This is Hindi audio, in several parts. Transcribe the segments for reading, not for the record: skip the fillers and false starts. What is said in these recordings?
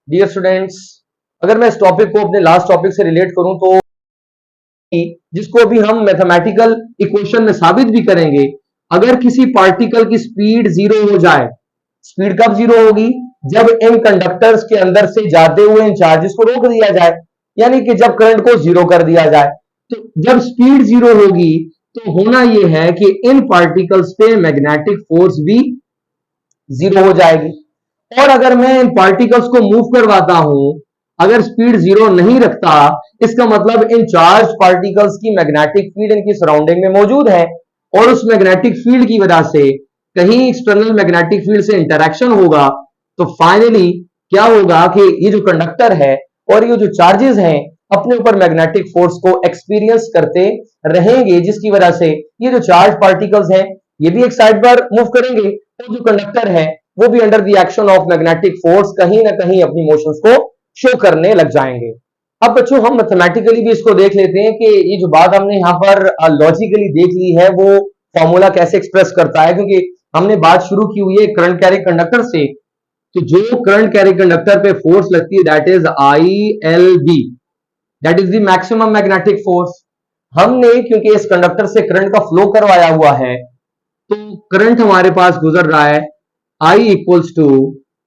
डियर स्टूडेंट्स, अगर मैं इस टॉपिक को अपने लास्ट टॉपिक से रिलेट करूं तो जिसको अभी हम मैथमेटिकल इक्वेशन में साबित भी करेंगे, अगर किसी पार्टिकल की स्पीड जीरो हो जाए, स्पीड कब जीरो होगी? जब इन कंडक्टर्स के अंदर से जाते हुए इन चार्जेस को रोक दिया जाए, यानी कि जब करंट को जीरो कर दिया जाए। तो जब स्पीड जीरो होगी तो होना यह है कि इन पार्टिकल्स पे मैग्नेटिक फोर्स भी जीरो हो जाएगी। और अगर मैं इन पार्टिकल्स को मूव करवाता हूं, अगर स्पीड जीरो नहीं रखता, इसका मतलब इन चार्ज पार्टिकल्स की मैग्नेटिक फील्ड इनकी सराउंडिंग में मौजूद है और उस मैग्नेटिक फील्ड की वजह से कहीं एक्सटर्नल मैग्नेटिक फील्ड से इंटरेक्शन होगा, तो फाइनली क्या होगा कि ये जो कंडक्टर है और ये जो चार्जेस हैं अपने ऊपर मैग्नेटिक फोर्स को एक्सपीरियंस करते रहेंगे, जिसकी वजह से ये जो चार्ज पार्टिकल्स हैं ये भी एक साइड पर मूव करेंगे और जो कंडक्टर है वो भी under the action of magnetic force कहीं ना कहीं अपनी मोशंस को शो करने लग जाएंगे। अब बच्चों हम मैथमेटिकली भी इसको देख लेते हैं कि ये जो बात हमने यहाँ पर लॉजिकली देख ली है वो फॉर्मूला कैसे एक्सप्रेस करता है, क्योंकि हमने बात शुरू की हुई है करंट कैरी कंडक्टर से। तो जो करंट कैरी कंडक्टर पे फोर्स लगती है that is ILB, that is the maximum magnetic force. हमने क्योंकि इस कंडक्टर से करंट का फ्लो करवाया हुआ है तो करंट हमारे पास गुजर रहा है I इक्वल्स टू,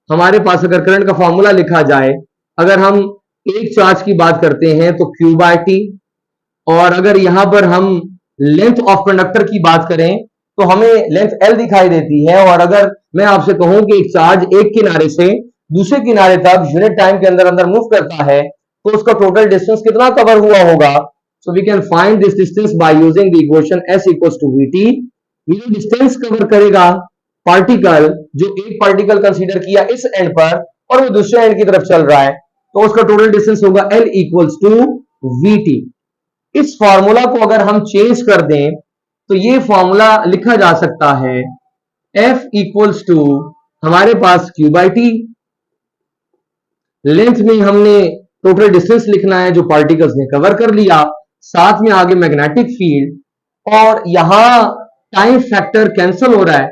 हमारे पास अगर करंट का फॉर्मूला लिखा जाए, अगर हम एक चार्ज की बात करते हैं तो Q/T, और अगर यहां पर हम लेंथ ऑफ कंडक्टर की बात करें तो हमें लेंथ L दिखाई देती है। और अगर मैं आपसे कहूं कि एक चार्ज एक किनारे से दूसरे किनारे तक यूनिट टाइम के अंदर अंदर मूव करता है तो उसका टोटल डिस्टेंस कितना कवर हुआ होगा? So we can find this distance by using the equation S equals to VT। ये जो डिस्टेंस कवर करेगा पार्टिकल, जो एक पार्टिकल कंसीडर किया इस एंड पर और वो दूसरे एंड की तरफ चल रहा है, तो उसका टोटल डिस्टेंस होगा L इक्वल्स टू VT। इस फॉर्मूला को अगर हम चेंज कर दें तो ये फॉर्मूला लिखा जा सकता है F इक्वल्स टू, हमारे पास Q/T, लेंथ में हमने टोटल डिस्टेंस लिखना है जो पार्टिकल्स ने कवर कर लिया, साथ में आगे मैग्नेटिक फील्ड, और यहां टाइम फैक्टर कैंसिल हो रहा है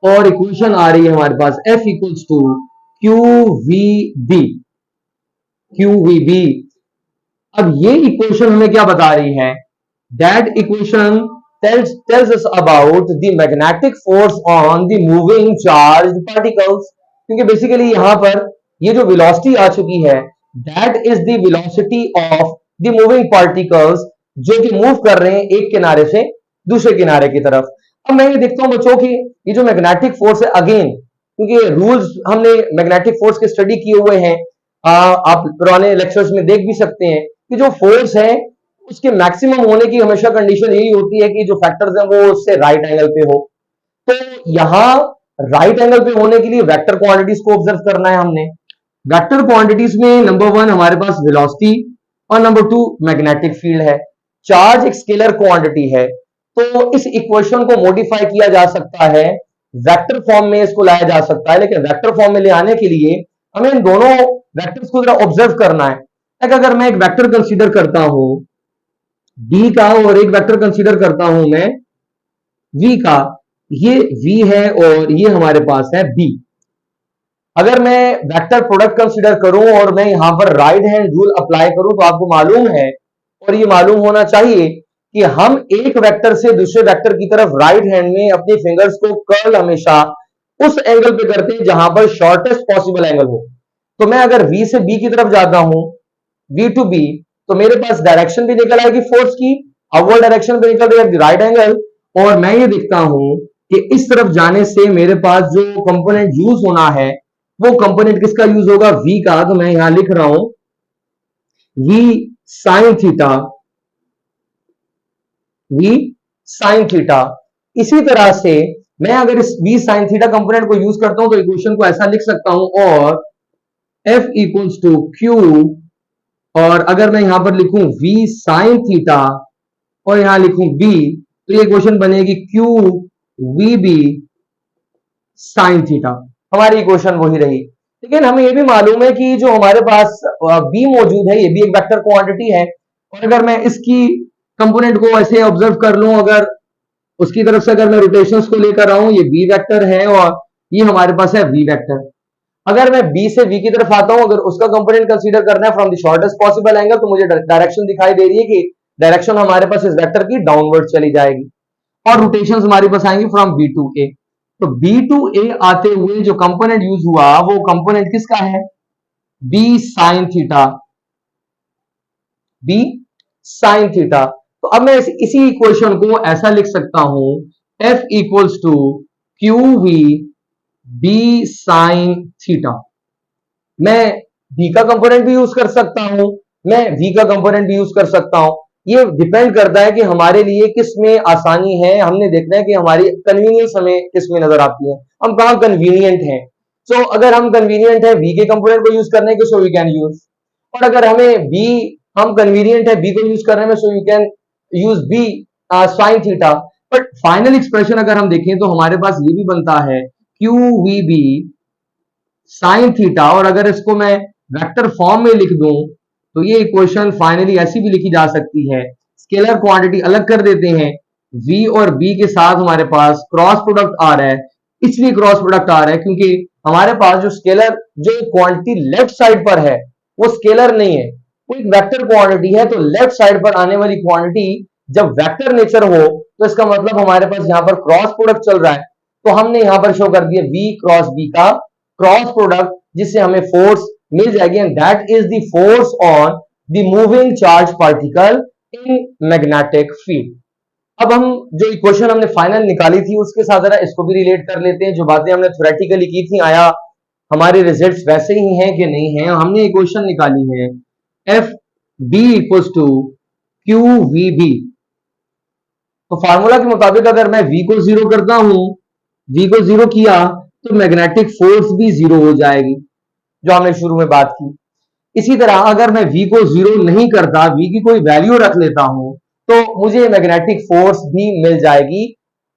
और इक्वेशन आ रही है हमारे पास F इक्वल्स टू QVB। अब ये इक्वेशन हमें क्या बता रही है? That equation tells us about the magnetic force on the moving charged particles, क्योंकि बेसिकली यहां पर ये जो वेलोसिटी आ चुकी है that is the velocity of the moving particles जो कि मूव कर रहे हैं एक किनारे से दूसरे किनारे की तरफ। अब मैं ये देखता हूं बच्चों की ये जो मैग्नेटिक फोर्स है, अगेन क्योंकि रूल्स हमने मैग्नेटिक फोर्स के स्टडी किए हुए हैं, आप पुराने लेक्चर्स में देख भी सकते हैं कि जो फोर्स है उसके मैक्सिमम होने की हमेशा कंडीशन यही होती है कि जो फैक्टर्स हैं वो उससे राइट एंगल पे हो। तो यहां राइट एंगल पे होने के लिए वेक्टर क्वांटिटीज को ऑब्जर्व करना है हमने। वेक्टर क्वांटिटीज में नंबर 1 हमारे पास वेलोसिटी और नंबर 2 मैग्नेटिक फील्ड है। चार्ज एक स्केलर क्वांटिटी है, तो इस इक्वेशन को मॉडिफाई किया जा सकता है, वेक्टर फॉर्म में इसको लाया जा सकता है, लेकिन वेक्टर फॉर्म में ले आने के लिए हमें इन दोनों वेक्टर्स को जरा ऑब्जर्व करना है। अगर मैं एक वेक्टर कंसीडर करता हूं D का और एक वेक्टर कंसीडर करता हूं मैं V का, ये V है और ये हमारे पास है B। अगर मैं वेक्टर प्रोडक्ट कंसीडर करूं और मैं यहां पर राइट हैंड रूल अप्लाई करूं तो आपको मालूम है और ये मालूम होना चाहिए कि हम एक वेक्टर से दूसरे वेक्टर की तरफ राइट हैंड में अपने फिंगर्स को कर्ल हमेशा उस एंगल पे करते हैं जहां पर शॉर्टेस्ट पॉसिबल एंगल हो। तो मैं अगर V से B की तरफ जाता हूं, V टू B, तो मेरे पास डायरेक्शन भी निकल आएगी फोर्स की, अपवर्ड डायरेक्शन पे निकल रही है राइट एंगल, और मैं ये देखता हूं कि इस तरफ जाने से मेरे पास जो कंपोनेंट यूज होना है वो कंपोनेंट किसका यूज होगा? V का। तो मैं यहां लिख रहा हूं V sine theta, V sine theta. इसी तरह से मैं अगर इस V साइन थीटा कंपोनेंट को यूज करता हूं तो इक्वेशन को ऐसा लिख सकता हूं, और F इक्वल्स टू Q, और अगर मैं यहां पर लिखूं V साइन थीटा और यहां लिखूं B, तो ये इक्वेशन बनेगी QVB साइन थीटा। हमारी इक्वेशन वही रही। लेकिन हमें ये भी मालूम है कि जो हमारे पास B मौजूद है ये भी एक वेक्टर क्वांटिटी है, और अगर मैं इसकी कंपोनेंट को ऐसे ऑब्जर्व कर लूं, अगर उसकी तरफ से अगर मैं रोटेशंस को लेकर आऊं, ये B वेक्टर है और ये हमारे पास है V वेक्टर। अगर मैं बी से वी की तरफ आता हूं, अगर उसका कंपोनेंट कंसीडर करना है from the shortest possible angle, तो मुझे डायरेक्शन दिखाई दे रही है कि डायरेक्शन हमारे पास इस वेक्टर की डाउनवर्ड चली जाएगी और रोटेशंस हमारे पास आएंगी फ्रॉम बी टू ए। तो बी टू ए आते हुए जो कंपोनेंट यूज हुआ वो कंपोनेंट किसका है? B sine theta, B sine theta. तो अब मैं इसी इक्वेशन को ऐसा लिख सकता हूं, F equals to Q V B sine theta. मैं बी का कंपोनेंट भी यूज कर सकता हूं, मैं वी का कंपोनेंट भी यूज कर सकता हूं। ये डिपेंड करता है कि हमारे लिए किस में आसानी है। हमने देखना है कि हमारी कन्वीनियंस हमें किस में नजर आती है, हम कहां कन्वीनियंट हैं। सो अगर हम कन्वीनियंट है वी के कंपोनेंट को यूज करने के, सो वी कैन यूज। और अगर हमें बी, हम कन्वीनियंट है बी को यूज करने में, so you can use B sine theta. But final expression अगर हम देखें तो हमारे पास ये भी बनता है Q V B sine theta. और अगर इसको मैं वेक्टर फॉर्म में लिख दूं तो ये इक्वेशन फाइनली ऐसी भी लिखी जा सकती है, स्केलर क्वांटिटी अलग कर देते हैं, v और b के साथ हमारे पास क्रॉस प्रोडक्ट आ रहा है। इसलिए क्रॉस प्रोडक्ट आ रहा है क्योंकि हमारे पास जो स्केलर, जो क्वांटिटी लेफ्ट साइड पर है वो स्केलर नहीं है, वो एक वेक्टर क्वांटिटी है। तो लेफ्ट साइड पर आने वाली क्वांटिटी जब वेक्टर नेचर हो तो इसका मतलब हमारे पास यहाँ पर क्रॉस प्रोडक्ट चल रहा है। तो हमने यहां पर शो कर दिया v क्रॉस b का क्रॉस प्रोडक्ट, जिससे हमें फोर्स मिल जाएगी, and that is the force on the moving charge particle in magnetic field. अब हम जो इक्वेशन हमने फाइनल निकाली थी उसके साथ जरा इसको भी रिलेट कर लेते हैं। जो बातें हमने थ्योरेटिकली की थी, आया हमारे रिजल्ट्स वैसे ही हैं कि नहीं हैं। हमने इक्वेशन निकाली है F B equals to Q V B. तो फार्मूला के मुताबिक अगर मैं v को जीरो करता हूं, v को जीरो किया तो मैग्नेटिक फोर्स भी जीरो हो जाएगी, जो हमने शुरू में बात की। इसी तरह अगर मैं v को जीरो नहीं करता, v की कोई वैल्यू रख लेता हूं, तो मुझे मैग्नेटिक फोर्स भी मिल जाएगी।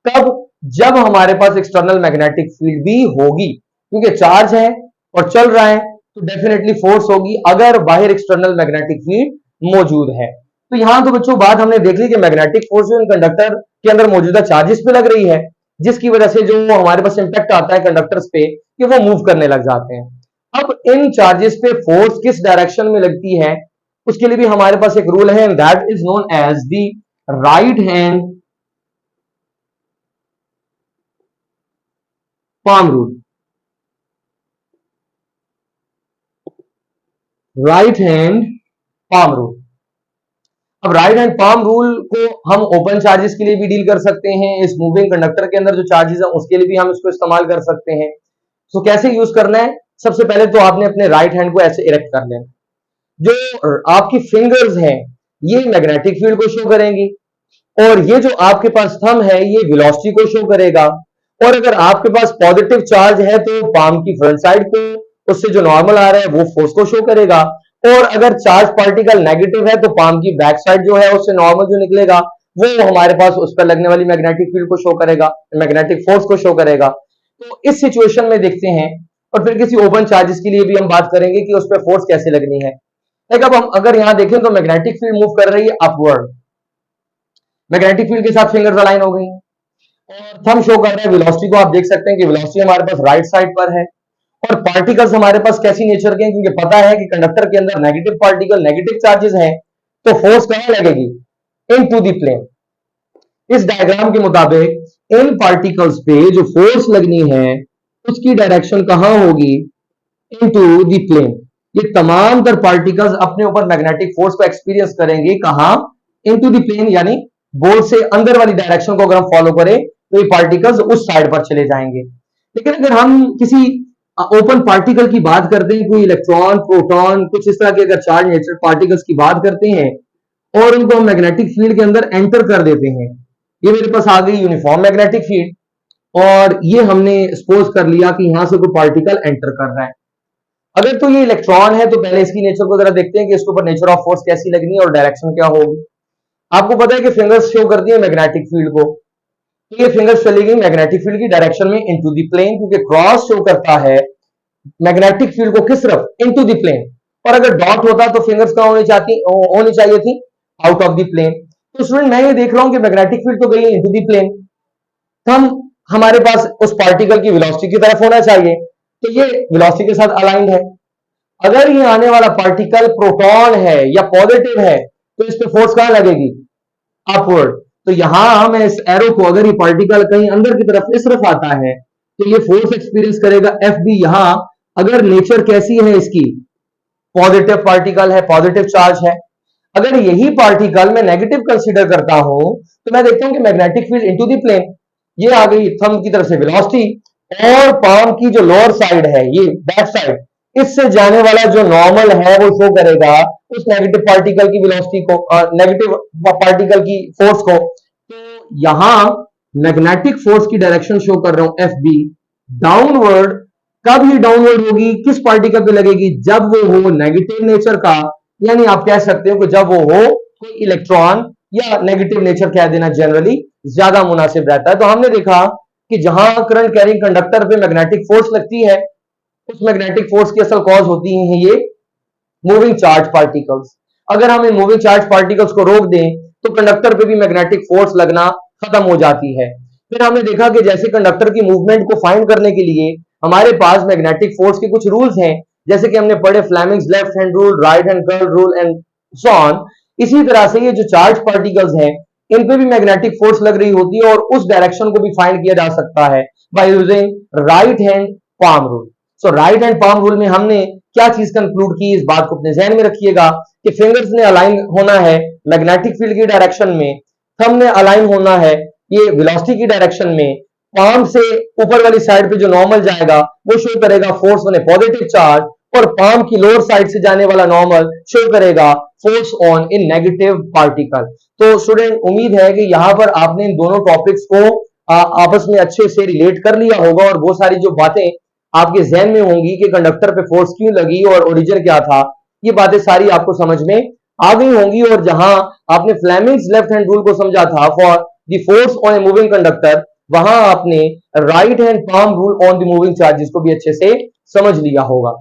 कब? जब हमारे पास एक्सटर्नल मैग्नेटिक फील्ड भी होगी, क्योंकि चार्ज है और चल रहा है तो डेफिनेटली फोर्स होगी अगर बाहर एक्सटर्नल मैग्नेटिक फील्ड मौजूद है। तो यहां तो बच्चों बात हमने देख ली कि मैग्नेटिक फोर्स जो कंडक्टर के अंदर मौजूदा चार्जेस पे लग रही है, जिसकी वजह से जो हमारे पास इंपैक्ट आता है कंडक्टर्स पे कि वो मूव करने लग जाते हैं। अब इन चार्जेस पे फोर्स किस डायरेक्शन में लगती है उसके लिए भी हमारे पास एक रूल है, that is known as the right hand palm rule. Right hand palm rule. अब राइट हैंड पाम रूल को हम ओपन चार्जेस के लिए भी डील कर सकते हैं, इस मूविंग कंडक्टर के अंदर जो चार्जेस है उसके लिए भी हम इसको इस्तेमाल कर सकते हैं। तो कैसे यूज करना है? सबसे पहले तो आपने अपने राइट हैंड को ऐसे इरेक्ट कर लेना। जो आपकी फिंगर्स हैं ये मैग्नेटिक फील्ड को शो करेंगी, और ये जो आपके पास थंब है ये वेलोसिटी को शो करेगा। और अगर आपके पास पॉजिटिव चार्ज है तो पाम की फ्रंट साइड को, उससे जो नॉर्मल आ रहा है वो फोर्स को शो करेगा। और अगर चार्ज पार्टिकल नेगेटिव है तो पाम की बैक साइड जो है उससे नॉर्मल जो निकलेगा वो हमारे पास उस पर लगने वाली मैग्नेटिक फील्ड को शो करेगा, मैग्नेटिक फोर्स को शो करेगा। तो इस सिचुएशन में देखते हैं, और फिर किसी ओपन चार्जेस के लिए भी हम बात करेंगे कि उस पर फोर्स कैसे लगनी है। लाइक अब हम अगर यहां देखें तो मैग्नेटिक फील्ड मूव कर रही है अपवर्ड, मैग्नेटिक फील्ड के साथ फिंगर्स अलाइन हो गई और थंब शो कर रहा है वेलोसिटी को। आप देख सकते हैं कि वेलोसिटी हमारे पास राइट साइड पर है। और पार्टिकल्स हमारे पास कैसी नेचर के हैं, क्योंकि पता है कि कंडक्टर के अंदर नेगेटिव पार्टिकल, नेगेटिव चार्जेस हैं, तो फोर्स कहां लगेगी? Into the plane. इस डायग्राम के मुताबिक इन पार्टिकल्स पे जो फोर्स लगनी है उसकी डायरेक्शन कहां होगी? Into the plane. ये तमाम तर पार्टिकल्स अपने ऊपर मैग्नेटिक फोर्स को एक्सपीरियंस करेंगे कहां? इनटू द प्लेन, यानी बोर्ड से अंदर वाली डायरेक्शन को अगर हम फॉलो करें तो ये पार्टिकल्स उस साइड पर चले जाएंगे। लेकिन अगर हम किसी ओपन पार्टिकल की बात करते हैं, कोई इलेक्ट्रॉन, प्रोटॉन, कुछ इस तरह के अगर चार्ज नेचर पार्टिकल्स की बात करते हैं और उनको हम मैग्नेटिक फील्ड के अंदर एंटर कर देते हैं, ये मेरे पास आ गई यूनिफॉर्म मैग्नेटिक फील्ड, और ये हमने सपोज कर लिया कि यहां से कोई पार्टिकल एंटर कर रहा है। अगर तो ये इलेक्ट्रॉन है तो पहले इसकी नेचर को जरा देखते हैं कि इसके ऊपर नेचर ऑफ फोर्स कैसी लगनी है और डायरेक्शन क्या होगी। आपको पता है कि फिंगर्स शो करती है मैग्नेटिक फील्ड को, तो ये फिंगर्स चली गई मैग्नेटिक फील्ड की डायरेक्शन में इनटू द प्लेन, क्योंकि क्रॉस शो करता है मैग्नेटिक फील्ड को किस तरफ? Into the plane. और अगर डॉट होता तो फिंगर्स कहां होनी चाहिए थी? Out of the plane. तो स्टूडेंट मैं ये देख रहा हूं कि मैग्नेटिक फील्ड तो गई इनटू द प्लेन, हम हमारे पास उस पार्टिकल की वेलोसिटी की तरफ होना चाहिए। तो ये वेलोसिटी के साथ अलाइंड है। अगर ये आने वाला पार्टिकल प्रोटॉन है या पॉजिटिव है तो इस पे फोर्स कहां लगेगी? अपवर्ड। तो यहां मैं इस एरो को, अगर ये पार्टिकल कहीं अंदर की तरफ इस तरफ आता है तो ये फोर्स एक्सपीरियंस करेगा एफ बी। यहां अगर नेचर कैसी है इसकी, पॉजिटिव पार्टिकल है, पॉजिटिव चार्ज है। अगर यही पार्टिकल मैं नेगेटिव कंसीडर करता हूं तो मैं देखता हूं कि magnetic field into the plane, ये आ गई थंब की तरफ से वेलोसिटी, और पाम की जो लोअर साइड है, ये बैक साइड, इससे जाने वाला जो नॉर्मल है वो शो करेगा उस नेगेटिव पार्टिकल की वेलोसिटी को, नेगेटिव पार्टिकल की फोर्स को। तो यहां मैग्नेटिक फोर्स की डायरेक्शन शो कर रहा हूं एफ बी डाउनवर्ड। कब ही डाउनवर्ड होगी, किस पार्टिकल पे लगेगी? जब वो हो नेगेटिव नेचर का, यानी आप कह सकते हो कि जब वो हो कोई इलेक्ट्रॉन, या नेगेटिव नेचर कह देना जनरली ज्यादा मुनासिब रहता है। तो हमने देखा कि जहां करंट कैरिंग कंडक्टर पे मैग्नेटिक फोर्स लगती है, उस मैग्नेटिक फोर्स की असल कॉज होती है ये मूविंग चार्ज पार्टिकल्स। अगर हम इन मूविंग चार्ज पार्टिकल्स को रोक दें तो कंडक्टर पे भी मैग्नेटिक फोर्स लगना खत्म हो जाती है। फिर हमने देखा कि जैसे कंडक्टर की मूवमेंट को फाइंड करने के लिए हमारे पास मैग्नेटिक फोर्स के कुछ रूल्स हैं, जैसे कि हमने पढ़े Fleming's left hand rule, right hand curl rule and so on. इसी तरह से ये जो चार्ज पार्टिकल्स हैं इन पे भी मैग्नेटिक फोर्स लग रही होती है, और उस डायरेक्शन को भी फाइंड किया जा सकता है by using right hand palm rule. So right hand palm rule में हमने क्या चीज कंक्लूड की, इस बात को अपने जहन में रखिएगा कि फिंगर्स ने अलाइन होना है मैग्नेटिक फील्ड की डायरेक्शन में, थंब ने अलाइन होना है ये वेलोसिटी की डायरेक्शन में, पाम से ऊपर वाली साइड पे जो नॉर्मल जाएगा वो शो करेगा force on A positive charge, और पाम की लोअर साइड से जाने वाला नॉर्मल शो करेगा force on A negative particle. तो स्टूडेंट, उम्मीद है कि यहां पर आपने इन दोनों टॉपिक्स को आपस में अच्छे से रिलेट कर लिया होगा, और बहुत सारी जो बातें आपके जहन में होंगी कि कंडक्टर पे फोर्स क्यों लगी और ओरिजिन क्या था, ये बातें सारी आपको समझ में आ गई होंगी। और जहां आपने फ्लेमिंग्स लेफ्ट हैंड रूल को समझा था for the force on a moving conductor, वहां आपने right hand palm rule on the moving charges को भी अच्छे से समझ लिया होगा।